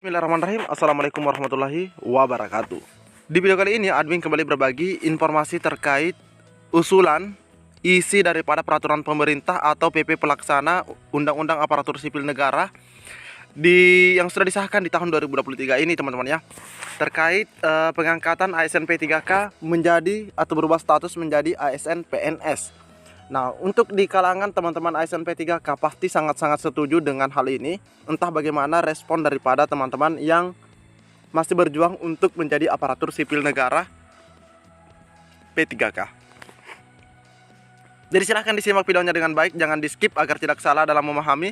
Bismillahirrahmanirrahim. Assalamualaikum warahmatullahi wabarakatuh. Di video kali ini admin kembali berbagi informasi terkait usulan isi daripada peraturan pemerintah atau PP Pelaksana Undang-Undang Aparatur Sipil Negara yang sudah disahkan di tahun 2023 ini, teman-teman ya. Terkait pengangkatan ASN P3K menjadi atau berubah status menjadi ASN PNS. Nah, untuk di kalangan teman-teman ASN P3K pasti sangat-sangat setuju dengan hal ini. Entah bagaimana respon daripada teman-teman yang masih berjuang untuk menjadi aparatur sipil negara P3K. Jadi silahkan disimak videonya dengan baik, jangan di skip agar tidak salah dalam memahami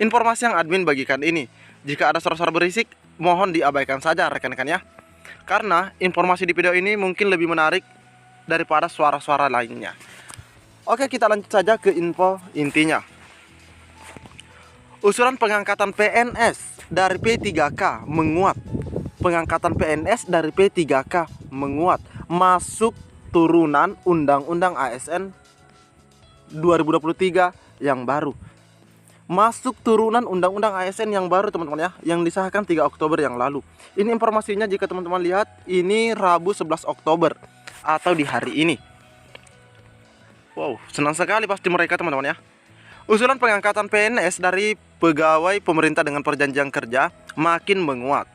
informasi yang admin bagikan ini. Jika ada suara-suara berisik, mohon diabaikan saja rekan-rekan ya. Karena informasi di video ini mungkin lebih menarik daripada suara-suara lainnya. Oke, kita lanjut saja ke info intinya. Usulan pengangkatan PNS dari P3K menguat. Pengangkatan PNS dari P3K menguat. Masuk turunan Undang-Undang ASN 2023 yang baru. Masuk turunan Undang-Undang ASN yang baru, teman-teman ya, yang disahkan 3 Oktober yang lalu. Ini informasinya jika teman-teman lihat, ini Rabu 11 Oktober atau di hari ini. Wow, senang sekali pasti mereka, teman-teman ya. Usulan pengangkatan PNS dari pegawai pemerintah dengan perjanjian kerja makin menguat.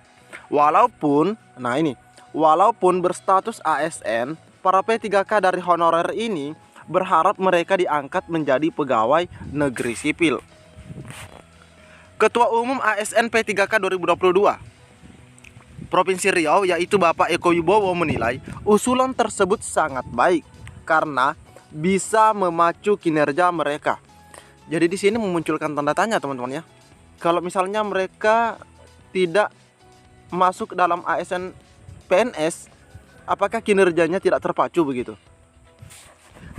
Walaupun berstatus ASN, para P3K dari honorer ini berharap mereka diangkat menjadi pegawai negeri sipil. Ketua Umum ASN P3K 2022 Provinsi Riau, yaitu Bapak Eko Wibowo, menilai usulan tersebut sangat baik karena bisa memacu kinerja mereka. Jadi di sini memunculkan tanda tanya, teman-teman ya. Kalau misalnya mereka tidak masuk dalam ASN PNS, apakah kinerjanya tidak terpacu begitu?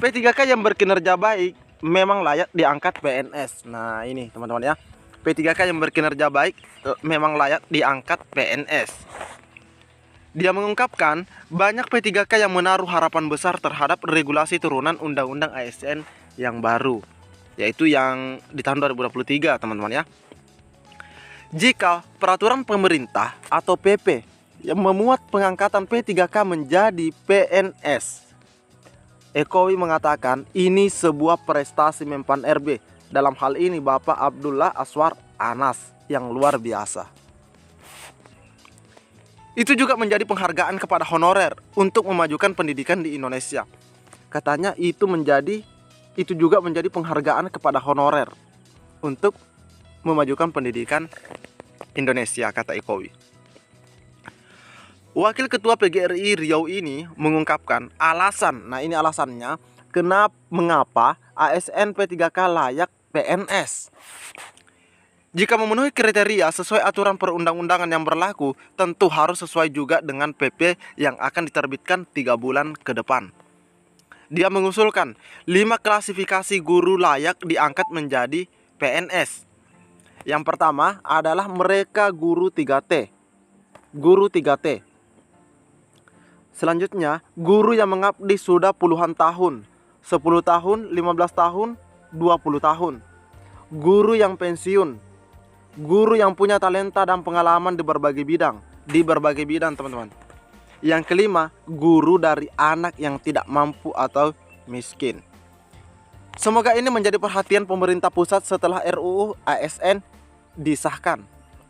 P3K yang berkinerja baik memang layak diangkat PNS. Nah, ini teman-teman ya. P3K yang berkinerja baik memang layak diangkat PNS. Dia mengungkapkan banyak P3K yang menaruh harapan besar terhadap regulasi turunan Undang-Undang ASN yang baru, yaitu yang di tahun 2023, teman-teman ya. Jika peraturan pemerintah atau PP yang memuat pengangkatan P3K menjadi PNS, Ekowi mengatakan ini sebuah prestasi Mempan RB. Dalam hal ini Bapak Abdullah Aswar Anas yang luar biasa. Itu juga menjadi penghargaan kepada honorer untuk memajukan pendidikan di Indonesia. Katanya itu juga menjadi penghargaan kepada honorer untuk memajukan pendidikan Indonesia, kata Ekowi. Wakil Ketua PGRI Riau ini mengungkapkan alasan, nah ini alasannya mengapa ASN P3K layak PNS. Jika memenuhi kriteria sesuai aturan perundang-undangan yang berlaku, tentu harus sesuai juga dengan PP yang akan diterbitkan 3 bulan ke depan. Dia mengusulkan 5 klasifikasi guru layak diangkat menjadi PNS. Yang pertama adalah mereka guru 3T. Guru 3T. Selanjutnya, guru yang mengabdi sudah puluhan tahun, 10 tahun, 15 tahun, 20 tahun. Guru yang pensiun. Guru yang punya talenta dan pengalaman di berbagai bidang, teman-teman. Yang kelima, guru dari anak yang tidak mampu atau miskin. Semoga ini menjadi perhatian pemerintah pusat setelah RUU ASN disahkan.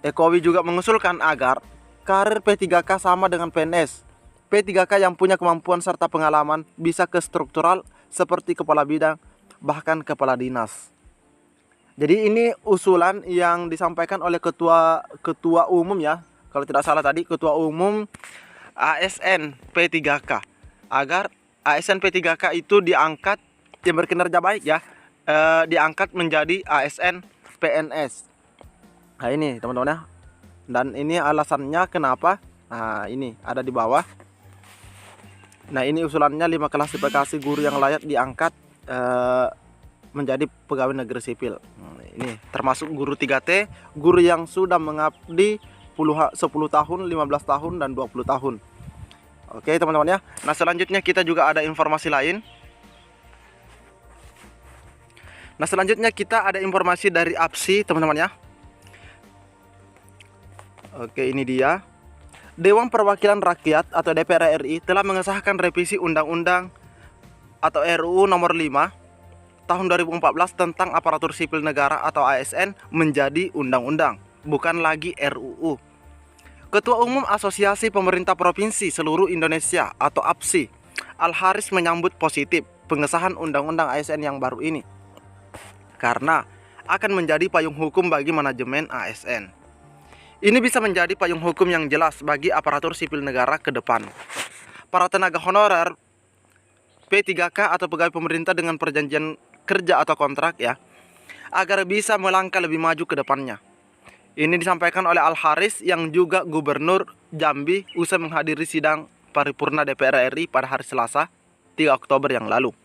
Ekowi juga mengusulkan agar karir P3K sama dengan PNS. P3K yang punya kemampuan serta pengalaman bisa ke struktural seperti kepala bidang, bahkan kepala dinas. Jadi ini usulan yang disampaikan oleh ketua umum ya, kalau tidak salah tadi ketua umum ASN P3K, agar ASN P3K itu diangkat yang berkinerja baik ya, diangkat menjadi ASN PNS. Nah ini teman-teman ya, dan ini alasannya kenapa. Nah ini ada di bawah. Nah ini usulannya 5 klasifikasi guru yang layak diangkat menjadi pegawai negeri sipil. Ini termasuk guru 3T, guru yang sudah mengabdi 10 tahun, 15 tahun, dan 20 tahun. Oke teman-teman ya. Nah selanjutnya kita juga ada informasi lain. Nah selanjutnya kita ada informasi dari APSI, teman-teman ya. Oke, ini dia. Dewan Perwakilan Rakyat atau DPR RI telah mengesahkan revisi Undang-Undang atau RUU nomor 5 tahun 2014 tentang aparatur sipil negara atau ASN menjadi undang-undang, bukan lagi RUU. Ketua Umum Asosiasi Pemerintah Provinsi Seluruh Indonesia atau APSI, Al-Haris menyambut positif pengesahan Undang-Undang ASN yang baru ini karena akan menjadi payung hukum bagi manajemen ASN. Ini bisa menjadi payung hukum yang jelas bagi aparatur sipil negara ke depan. Para tenaga honorer P3K atau pegawai pemerintah dengan perjanjian kerja atau kontrak ya, agar bisa melangkah lebih maju ke depannya. Ini disampaikan oleh Al-Haris yang juga Gubernur Jambi usai menghadiri sidang paripurna DPR RI pada hari Selasa 3 Oktober yang lalu.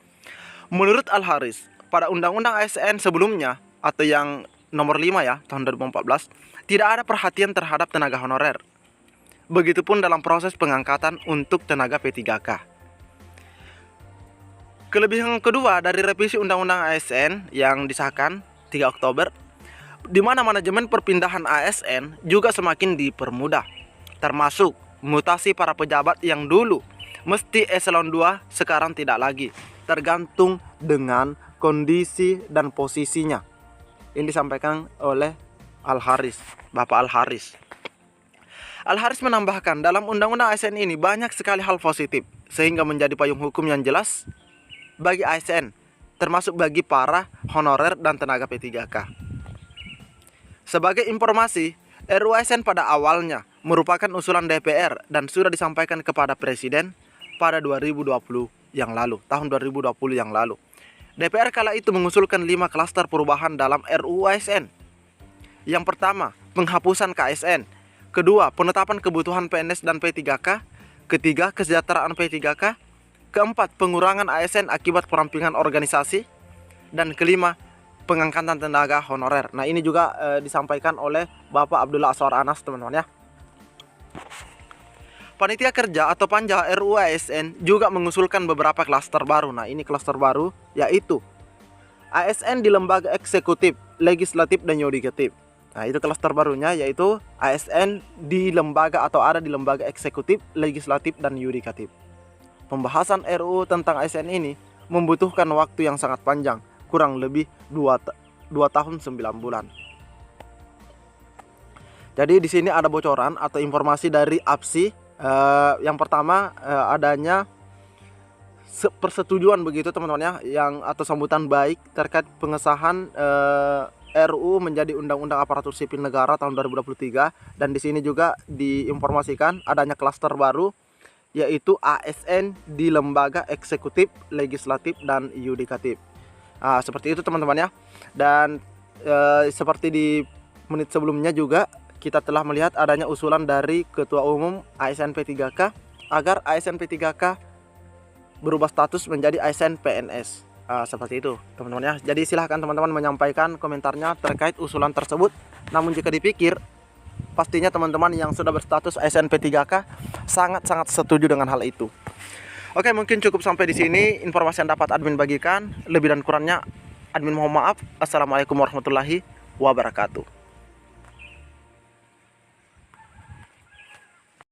Menurut Al-Haris, pada Undang-Undang ASN sebelumnya atau yang nomor 5 ya tahun 2014 tidak ada perhatian terhadap tenaga honorer. Begitupun dalam proses pengangkatan untuk tenaga P3K. Kelebihan kedua dari revisi Undang-Undang ASN yang disahkan 3 Oktober, di mana manajemen perpindahan ASN juga semakin dipermudah, termasuk mutasi para pejabat yang dulu mesti eselon 2 sekarang tidak lagi, tergantung dengan kondisi dan posisinya. Ini disampaikan oleh Al-Haris, Bapak Al-Haris. Al-Haris menambahkan, dalam Undang-Undang ASN ini banyak sekali hal positif, sehingga menjadi payung hukum yang jelas bagi ASN, termasuk bagi para honorer dan tenaga P3K. Sebagai informasi, RUU ASN pada awalnya merupakan usulan DPR dan sudah disampaikan kepada Presiden pada 2020 yang lalu, tahun 2020 yang lalu. DPR kala itu mengusulkan 5 klaster perubahan dalam RUU ASN. Yang pertama, penghapusan KSN. Kedua, penetapan kebutuhan PNS dan P3K. Ketiga, kesejahteraan P3K. Keempat, pengurangan ASN akibat perampingan organisasi. Dan kelima, pengangkatan tenaga honorer. Nah, ini juga disampaikan oleh Bapak Abdullah Aswar Anas, teman-teman ya. Panitia Kerja atau Panja RUU ASN juga mengusulkan beberapa klaster baru. Nah, ini klaster baru yaitu ASN di lembaga eksekutif, legislatif, dan yudikatif. Nah, itu klaster barunya yaitu ASN di lembaga atau ada di lembaga eksekutif, legislatif, dan yudikatif. Pembahasan RUU tentang ASN ini membutuhkan waktu yang sangat panjang, kurang lebih 2 tahun 9 bulan. Jadi di sini ada bocoran atau informasi dari APSI. Yang pertama adanya persetujuan begitu teman-teman ya, yang atau sambutan baik terkait pengesahan RUU menjadi Undang-Undang Aparatur Sipil Negara tahun 2023, dan di sini juga diinformasikan adanya klaster baru yaitu ASN di lembaga eksekutif, legislatif, dan yudikatif. Seperti itu teman-teman ya. Dan seperti di menit sebelumnya juga kita telah melihat adanya usulan dari Ketua Umum ASN P3K agar ASN P3K berubah status menjadi ASN PNS. Seperti itu teman-teman ya. Jadi silahkan teman-teman menyampaikan komentarnya terkait usulan tersebut. Namun jika dipikir, pastinya teman-teman yang sudah berstatus ASN P3K sangat-sangat setuju dengan hal itu. Oke, mungkin cukup sampai di sini informasi yang dapat admin bagikan. Lebih dan kurangnya admin mohon maaf. Assalamualaikum warahmatullahi wabarakatuh.